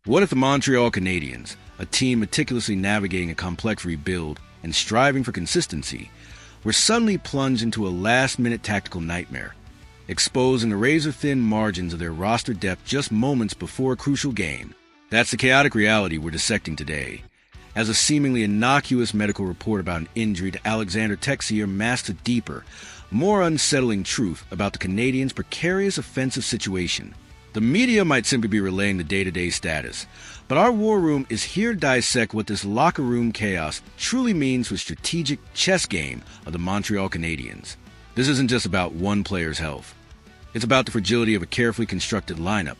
What if the Montreal Canadiens, a team meticulously navigating a complex rebuild and striving for consistency, were suddenly plunged into a last-minute tactical nightmare, exposing the razor-thin margins of their roster depth just moments before a crucial game? That's the chaotic reality we're dissecting today, as a seemingly innocuous medical report about an injury to Alexandre Texier masks a deeper, more unsettling truth about the Canadiens' precarious offensive situation. The media might simply be relaying the day-to-day status, but our war room is here to dissect what this locker room chaos truly means for the strategic chess game of the Montreal Canadiens. This isn't just about one player's health. It's about the fragility of a carefully constructed lineup,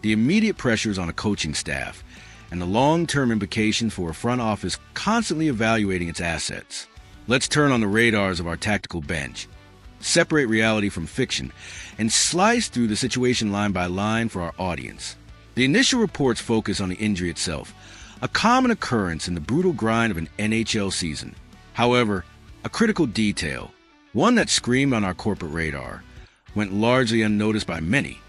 the immediate pressures on a coaching staff, and the long-term implications for a front office constantly evaluating its assets. Let's turn on the radars of our tactical bench, separate reality from fiction, and slice through the situation line by line for our audience. The initial reports focus on the injury itself, a common occurrence in the brutal grind of an NHL season. However, a critical detail, one that screamed on our corporate radar, went largely unnoticed by many.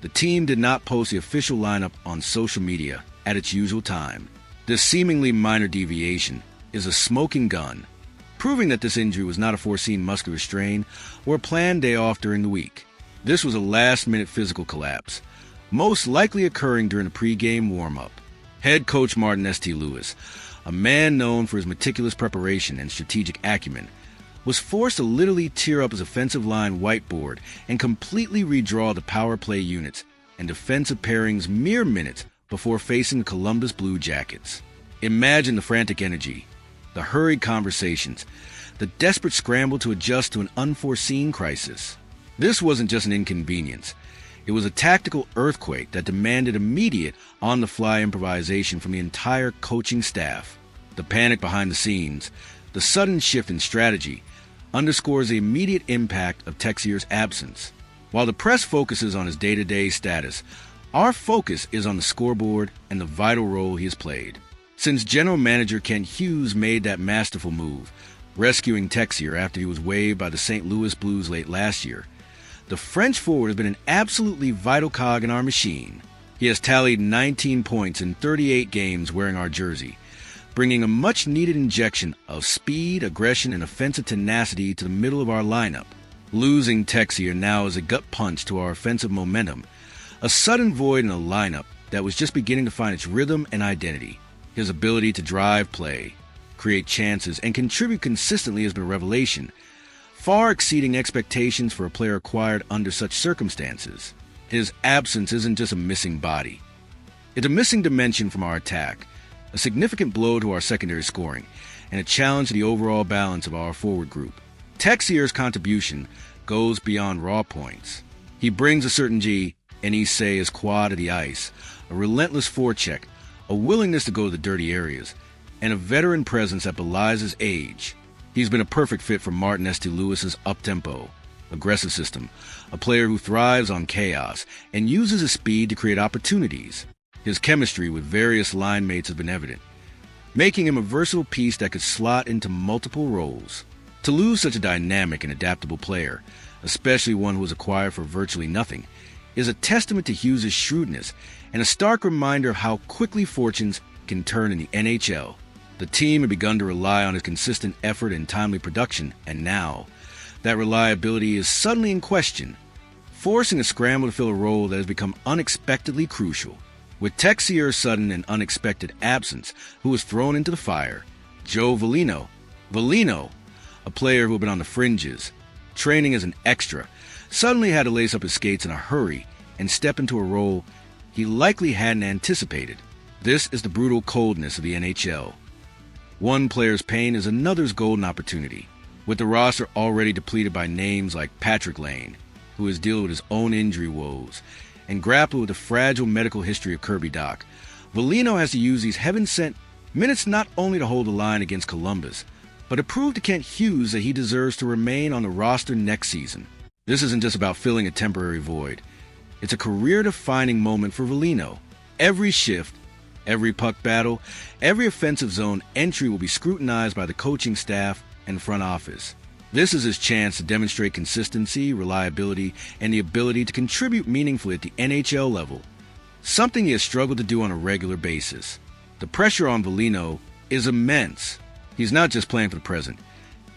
The team did not post the official lineup on social media at its usual time. This seemingly minor deviation is a smoking gun, proving that this injury was not a foreseen muscular strain or a planned day off during the week. This was a last-minute physical collapse, most likely occurring during a pre-game warm-up. Head coach Martin St. Louis, a man known for his meticulous preparation and strategic acumen, was forced to literally tear up his offensive line whiteboard and completely redraw the power play units and defensive pairings mere minutes before facing the Columbus Blue Jackets. Imagine the frantic energy, the hurried conversations, the desperate scramble to adjust to an unforeseen crisis. This wasn't just an inconvenience. It was a tactical earthquake that demanded immediate, on-the-fly improvisation from the entire coaching staff. The panic behind the scenes, the sudden shift in strategy, underscores the immediate impact of Texier's absence. While the press focuses on his day-to-day status, our focus is on the scoreboard and the vital role he has played. Since general manager Kent Hughes made that masterful move, rescuing Texier after he was waived by the St. Louis Blues late last year, the French forward has been an absolutely vital cog in our machine. He has tallied 19 points in 38 games wearing our jersey, bringing a much-needed injection of speed, aggression, and offensive tenacity to the middle of our lineup. Losing Texier now is a gut punch to our offensive momentum, a sudden void in a lineup that was just beginning to find its rhythm and identity. His ability to drive play, create chances, and contribute consistently has been a revelation, far exceeding expectations for a player acquired under such circumstances. His absence isn't just a missing body. It's a missing dimension from our attack, a significant blow to our secondary scoring, and a challenge to the overall balance of our forward group. Texier's contribution goes beyond raw points. He brings a certainty, and he is quad to the ice, a relentless forecheck, a willingness to go to the dirty areas, and a veteran presence that belies his age. He's been a perfect fit for Martin St. Louis's up-tempo, aggressive system, a player who thrives on chaos and uses his speed to create opportunities. His chemistry with various line mates has been evident, making him a versatile piece that could slot into multiple roles. To lose such a dynamic and adaptable player, especially one who was acquired for virtually nothing, is a testament to Hughes' shrewdness and a stark reminder of how quickly fortunes can turn in the NHL. The team had begun to rely on his consistent effort and timely production, and now, that reliability is suddenly in question, forcing a scramble to fill a role that has become unexpectedly crucial. With Texier's sudden and unexpected absence, who was thrown into the fire, Joe Veleno, a player who had been on the fringes, training as an extra, suddenly had to lace up his skates in a hurry and step into a role he likely hadn't anticipated. This is the brutal coldness of the NHL. One player's pain is another's golden opportunity. With the roster already depleted by names like Patrick Lane, who is dealing with his own injury woes, and grappling with the fragile medical history of Kirby Dach, Veleno has to use these heaven-sent minutes not only to hold the line against Columbus, but to prove to Kent Hughes that he deserves to remain on the roster next season. This isn't just about filling a temporary void. It's a career-defining moment for Veleno. Every shift, every puck battle, every offensive zone entry will be scrutinized by the coaching staff and front office. This is his chance to demonstrate consistency, reliability, and the ability to contribute meaningfully at the NHL level. something he has struggled to do on a regular basis. The pressure on Foligno is immense. He's not just playing for the present.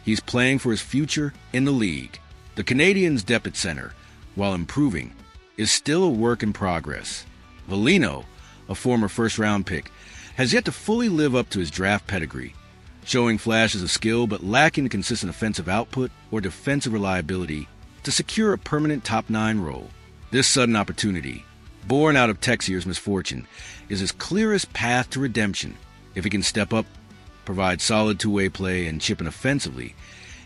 He's playing for his future in the league. The Canadiens' depth at center, while improving, is still a work in progress. Foligno, a former first-round pick, has yet to fully live up to his draft pedigree, showing flashes of skill but lacking the consistent offensive output or defensive reliability to secure a permanent top-9 role. This sudden opportunity, born out of Texier's misfortune, is his clearest path to redemption. If he can step up, provide solid two-way play, and chip in offensively,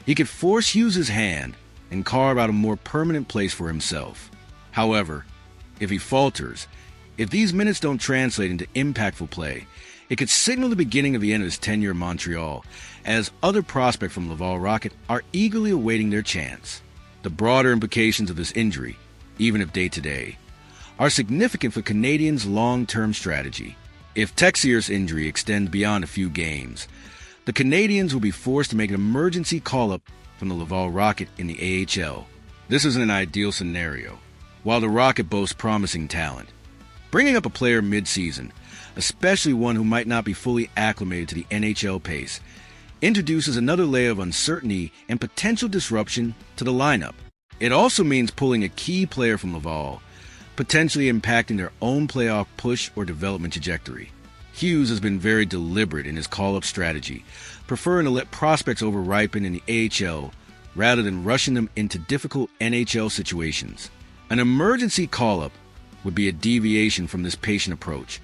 he could force Hughes' hand and carve out a more permanent place for himself. However, if he falters, if these minutes don't translate into impactful play, it could signal the beginning of the end of his tenure in Montreal, as other prospects from Laval Rocket are eagerly awaiting their chance. The broader implications of this injury, even if day-to-day, are significant for Canadiens' long-term strategy. If Texier's injury extends beyond a few games, the Canadiens will be forced to make an emergency call-up from the Laval Rocket in the AHL. This isn't an ideal scenario. While the Rocket boasts promising talent, bringing up a player mid-season, especially one who might not be fully acclimated to the NHL pace, introduces another layer of uncertainty and potential disruption to the lineup. It also means pulling a key player from Laval, potentially impacting their own playoff push or development trajectory. Hughes has been very deliberate in his call-up strategy, preferring to let prospects over-ripen in the AHL rather than rushing them into difficult NHL situations. An emergency call-up would be a deviation from this patient approach,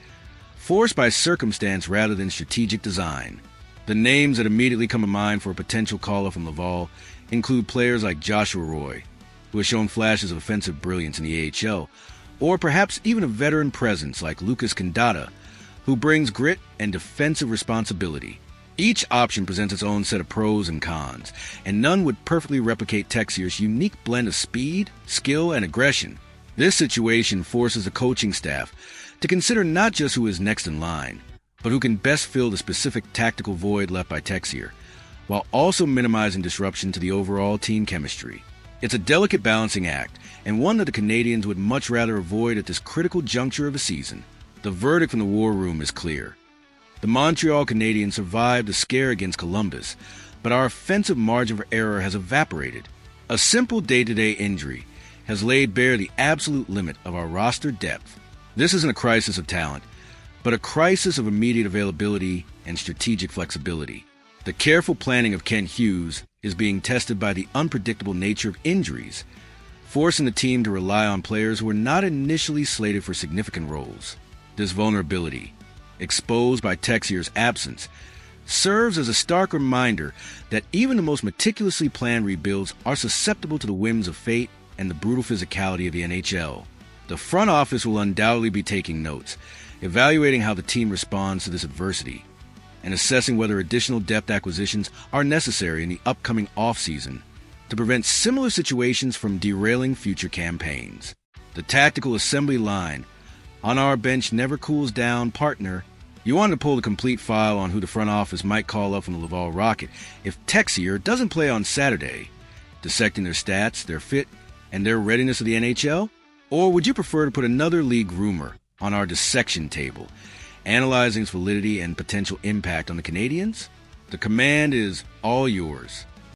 forced by circumstance rather than strategic design. The names that immediately come to mind for a potential call-up from Laval include players like Joshua Roy, who has shown flashes of offensive brilliance in the AHL, or perhaps even a veteran presence like Lucas Candata, who brings grit and defensive responsibility. Each option presents its own set of pros and cons, and none would perfectly replicate Texier's unique blend of speed, skill, and aggression. This situation forces the coaching staff to consider not just who is next in line, but who can best fill the specific tactical void left by Texier, while also minimizing disruption to the overall team chemistry. It's a delicate balancing act, and one that the Canadiens would much rather avoid at this critical juncture of the season. The verdict from the war room is clear. The Montreal Canadiens survived the scare against Columbus, but our offensive margin for error has evaporated. A simple day-to-day injury has laid bare the absolute limit of our roster depth. This isn't a crisis of talent, but a crisis of immediate availability and strategic flexibility. The careful planning of Ken Hughes is being tested by the unpredictable nature of injuries, forcing the team to rely on players who were not initially slated for significant roles. This vulnerability, exposed by Texier's absence, serves as a stark reminder that even the most meticulously planned rebuilds are susceptible to the whims of fate and the brutal physicality of the NHL. The front office will undoubtedly be taking notes, evaluating how the team responds to this adversity, and assessing whether additional depth acquisitions are necessary in the upcoming offseason to prevent similar situations from derailing future campaigns. The tactical assembly line, "On our bench never cools down, partner." You want to pull the complete file on who the front office might call up from the Laval Rocket if Texier doesn't play on Saturday, dissecting their stats, their fit, and their readiness to the NHL? Or would you prefer to put another league rumor on our dissection table, analyzing its validity and potential impact on the Canadiens? The command is all yours.